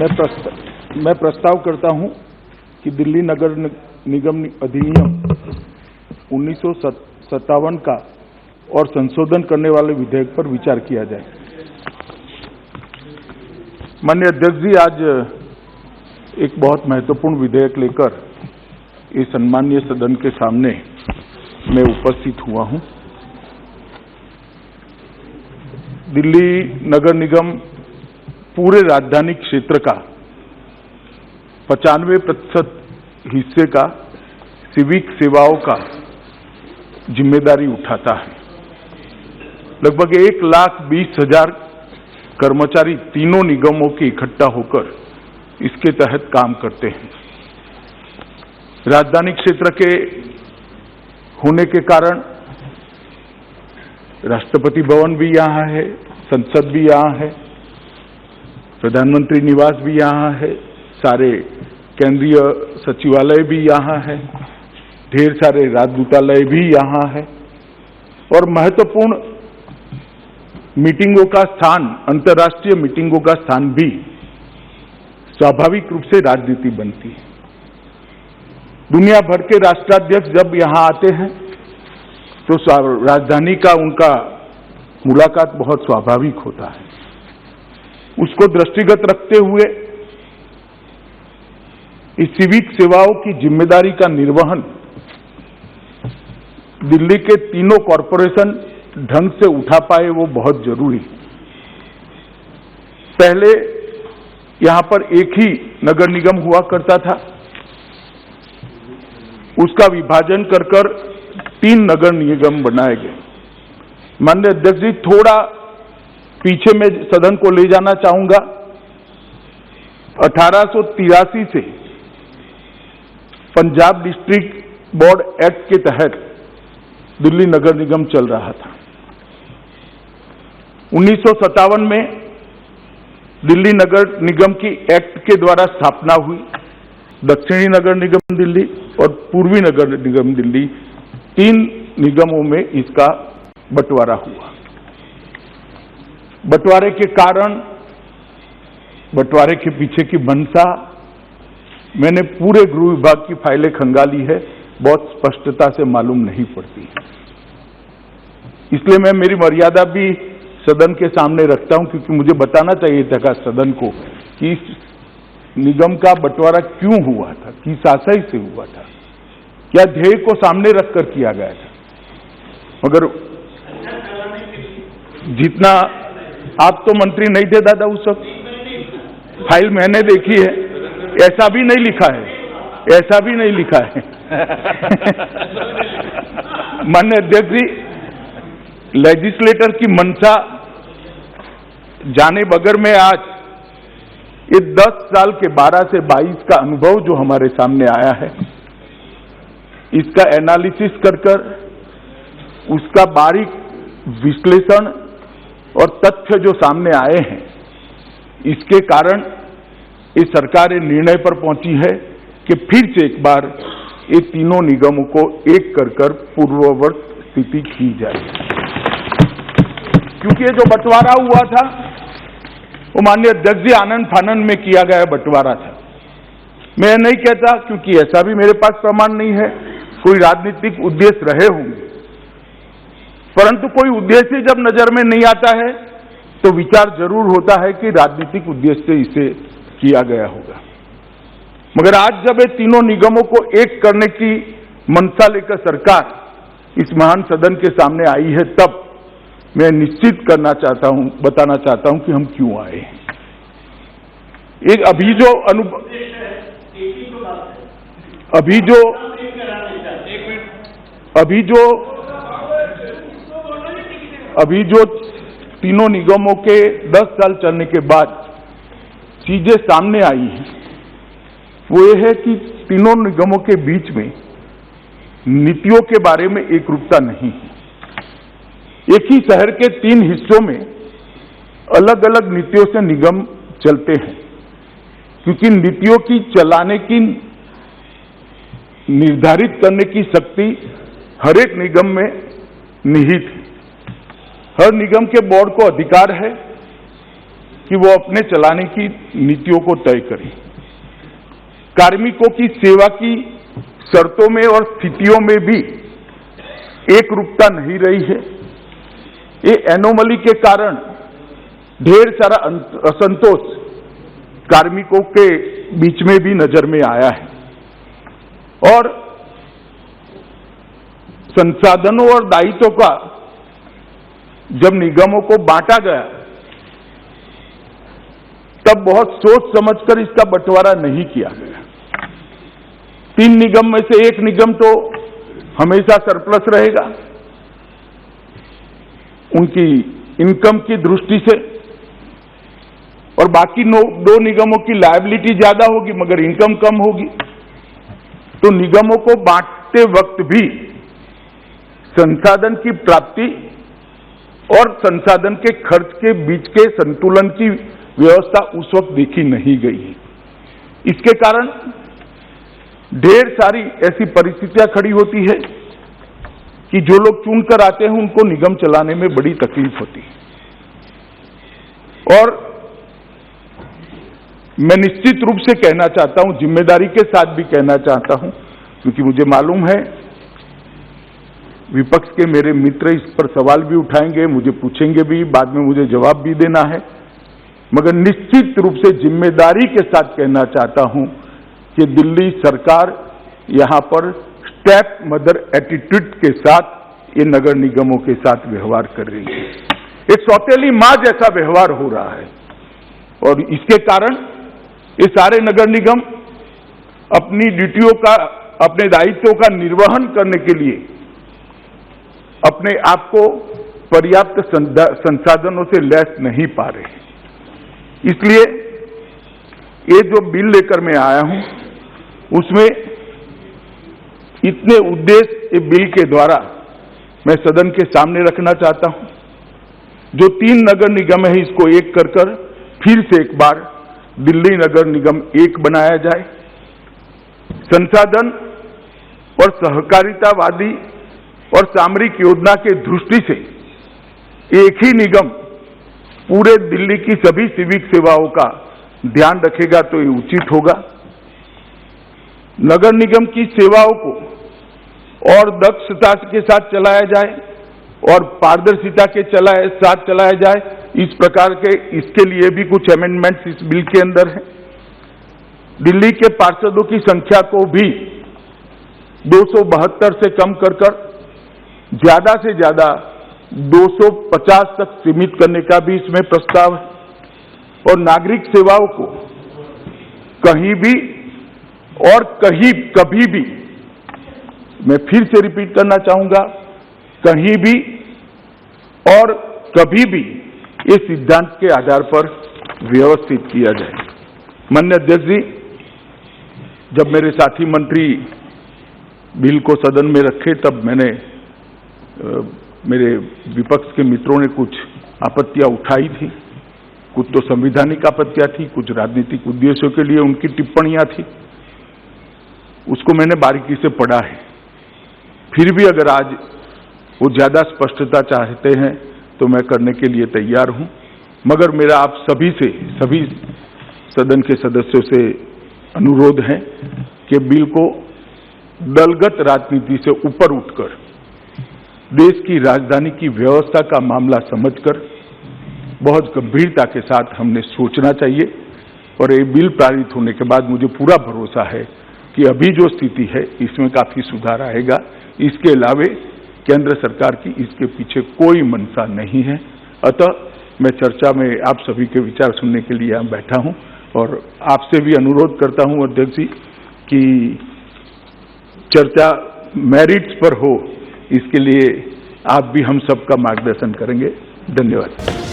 मैं प्रस्ताव करता हूं कि दिल्ली नगर निगम अधिनियम 1957 का और संशोधन करने वाले विधेयक पर विचार किया जाए। माननीय अध्यक्ष जी, आज एक बहुत महत्वपूर्ण विधेयक लेकर इस सम्मानीय सदन के सामने मैं उपस्थित हुआ हूं। दिल्ली नगर निगम पूरे राजधानी क्षेत्र का 95% हिस्से का सिविक सेवाओं का जिम्मेदारी उठाता है। लगभग 1,20,000 कर्मचारी तीनों निगमों के इकट्ठा होकर इसके तहत काम करते हैं। राजधानी क्षेत्र के होने के कारण राष्ट्रपति भवन भी यहाँ है, संसद भी यहाँ है, प्रधानमंत्री निवास भी यहाँ है, सारे केंद्रीय सचिवालय भी यहाँ है, ढेर सारे राजदूतालय भी यहाँ है और महत्वपूर्ण मीटिंगों का स्थान, अंतर्राष्ट्रीय मीटिंगों का स्थान भी स्वाभाविक रूप से राजनीति बनती है। दुनिया भर के राष्ट्राध्यक्ष जब यहाँ आते हैं तो राजधानी का उनका मुलाकात बहुत स्वाभाविक होता है। उसको दृष्टिगत रखते हुए इस सिविक सेवाओं की जिम्मेदारी का निर्वहन दिल्ली के तीनों कॉरपोरेशन ढंग से उठा पाए, वो बहुत जरूरी है। पहले यहां पर एक ही नगर निगम हुआ करता था, उसका विभाजन कर 3 नगर निगम बनाए गए। माननीय अध्यक्ष जी, थोड़ा पीछे में सदन को ले जाना चाहूंगा। 1883 से पंजाब डिस्ट्रिक्ट बोर्ड एक्ट के तहत दिल्ली नगर निगम चल रहा था। 1957 में दिल्ली नगर निगम की एक्ट के द्वारा स्थापना हुई। दक्षिणी नगर निगम दिल्ली और पूर्वी नगर निगम दिल्ली, 3 निगमों में इसका बंटवारा हुआ। बंटवारे के कारण, बंटवारे के पीछे की मंशा मैंने पूरे गृह विभाग की फाइलें खंगाली है, बहुत स्पष्टता से मालूम नहीं पड़ती। इसलिए मैं मेरी मर्यादा भी सदन के सामने रखता हूं, क्योंकि मुझे बताना चाहिए था सदन को कि इस निगम का बंटवारा क्यों हुआ था, किस आशय से हुआ था, क्या ध्येय को सामने रखकर किया गया था। मगर जितना, आप तो मंत्री नहीं थे दादा उस वक्त, फाइल मैंने देखी है, ऐसा भी नहीं लिखा है, ऐसा भी नहीं लिखा है। माननीय अध्यक्ष जी, लेजिस्लेटर की मंशा जाने बगैर में आज ये 10 साल के 12 से 22 का अनुभव जो हमारे सामने आया है, इसका एनालिसिस कर उसका बारीक विश्लेषण और तथ्य जो सामने आए हैं, इसके कारण इस सरकार निर्णय पर पहुंची है कि फिर से एक बार ये तीनों निगमों को एक कर पूर्ववत स्थिति की जाए। क्योंकि ये जो बंटवारा हुआ था वो माननीय अध्यक्ष जी आनंद फानंद में किया गया बंटवारा था। मैं नहीं कहता, क्योंकि ऐसा भी मेरे पास प्रमाण नहीं है, कोई राजनीतिक उद्देश्य रहे होंगे, परंतु कोई उद्देश्य जब नजर में नहीं आता है तो विचार जरूर होता है कि राजनीतिक उद्देश्य से इसे किया गया होगा। मगर आज जब ये तीनों निगमों को एक करने की मंशा लेकर सरकार इस महान सदन के सामने आई है, तब मैं निश्चित करना चाहता हूं, बताना चाहता हूं कि हम क्यों आए हैं। एक अभी जो तीनों निगमों के 10 साल चलने के बाद चीजें सामने आई हैं, वो ये है कि तीनों निगमों के बीच में नीतियों के बारे में एकरूपता नहीं है। एक ही शहर के 3 हिस्सों में अलग अलग नीतियों से निगम चलते हैं, क्योंकि नीतियों की चलाने की, निर्धारित करने की शक्ति हर एक निगम में निहित है। हर निगम के बोर्ड को अधिकार है कि वो अपने चलाने की नीतियों को तय करें। कार्मिकों की सेवा की शर्तों में और स्थितियों में भी एक रूपता नहीं रही है। ये एनोमली के कारण ढेर सारा असंतोष कार्मिकों के बीच में भी नजर में आया है और संसाधनों और दायित्वों का जब निगमों को बांटा गया तब बहुत सोच समझकर इसका बंटवारा नहीं किया गया। 3 निगम में से एक निगम तो हमेशा सरप्लस रहेगा उनकी इनकम की दृष्टि से और बाकी 2 निगमों की लायबिलिटी ज्यादा होगी मगर इनकम कम होगी। तो निगमों को बांटते वक्त भी संसाधन की प्राप्ति और संसाधन के खर्च के बीच के संतुलन की व्यवस्था उस वक्त देखी नहीं गई है। इसके कारण ढेर सारी ऐसी परिस्थितियां खड़ी होती है कि जो लोग चुनकर आते हैं उनको निगम चलाने में बड़ी तकलीफ होती है। और मैं निश्चित रूप से कहना चाहता हूं, जिम्मेदारी के साथ भी कहना चाहता हूं, क्योंकि मुझे मालूम है विपक्ष के मेरे मित्र इस पर सवाल भी उठाएंगे, मुझे पूछेंगे भी, बाद में मुझे जवाब भी देना है, मगर निश्चित रूप से जिम्मेदारी के साथ कहना चाहता हूं कि दिल्ली सरकार यहां पर स्टेप मदर एटीट्यूड के साथ ये नगर निगमों के साथ व्यवहार कर रही है। एक सौतेली मां जैसा व्यवहार हो रहा है और इसके कारण ये सारे नगर निगम अपनी ड्यूटियों का, अपने दायित्वों का निर्वहन करने के लिए अपने आप को पर्याप्त संसाधनों से लैस नहीं पा रहे। इसलिए ये जो बिल लेकर मैं आया हूं उसमें इतने उद्देश्य ये बिल के द्वारा मैं सदन के सामने रखना चाहता हूं। जो 3 नगर निगम है इसको एक कर फिर से एक बार दिल्ली नगर निगम एक बनाया जाए। संसाधन और सहकारितावादी और सामरिक योजना के दृष्टि से एक ही निगम पूरे दिल्ली की सभी सिविक सेवाओं का ध्यान रखेगा तो ये उचित होगा। नगर निगम की सेवाओं को और दक्षता के साथ चलाया जाए और पारदर्शिता के साथ चलाया जाए, इस प्रकार के इसके लिए भी कुछ अमेंडमेंट्स इस बिल के अंदर है। दिल्ली के पार्षदों की संख्या को भी 272 से कम कर ज्यादा से ज्यादा 250 तक सीमित करने का भी इसमें प्रस्ताव है और नागरिक सेवाओं को कहीं भी और कभी भी, मैं फिर से रिपीट करना चाहूंगा, कहीं भी और कभी भी इस सिद्धांत के आधार पर व्यवस्थित किया जाए। माननीय अध्यक्ष जी, जब मेरे साथी मंत्री बिल को सदन में रखे तब मैंने मेरे विपक्ष के मित्रों ने कुछ आपत्तियां उठाई थी। कुछ तो संवैधानिक आपत्तियां थी, कुछ राजनीतिक उद्देश्यों के लिए उनकी टिप्पणियां थी। उसको मैंने बारीकी से पढ़ा है। फिर भी अगर आज वो ज्यादा स्पष्टता चाहते हैं तो मैं करने के लिए तैयार हूं, मगर मेरा आप सभी सदन के सदस्यों से अनुरोध है कि बिल को दलगत राजनीति से ऊपर उठकर देश की राजधानी की व्यवस्था का मामला समझकर बहुत गंभीरता के साथ हमने सोचना चाहिए। और ये बिल पारित होने के बाद मुझे पूरा भरोसा है कि अभी जो स्थिति है इसमें काफी सुधार आएगा। इसके अलावे केंद्र सरकार की इसके पीछे कोई मंशा नहीं है। अतः मैं चर्चा में आप सभी के विचार सुनने के लिए यहाँ बैठा हूँ और आपसे भी अनुरोध करता हूँ अध्यक्ष जी कि चर्चा मेरिट्स पर हो, इसके लिए आप भी हम सबका मार्गदर्शन करेंगे। धन्यवाद।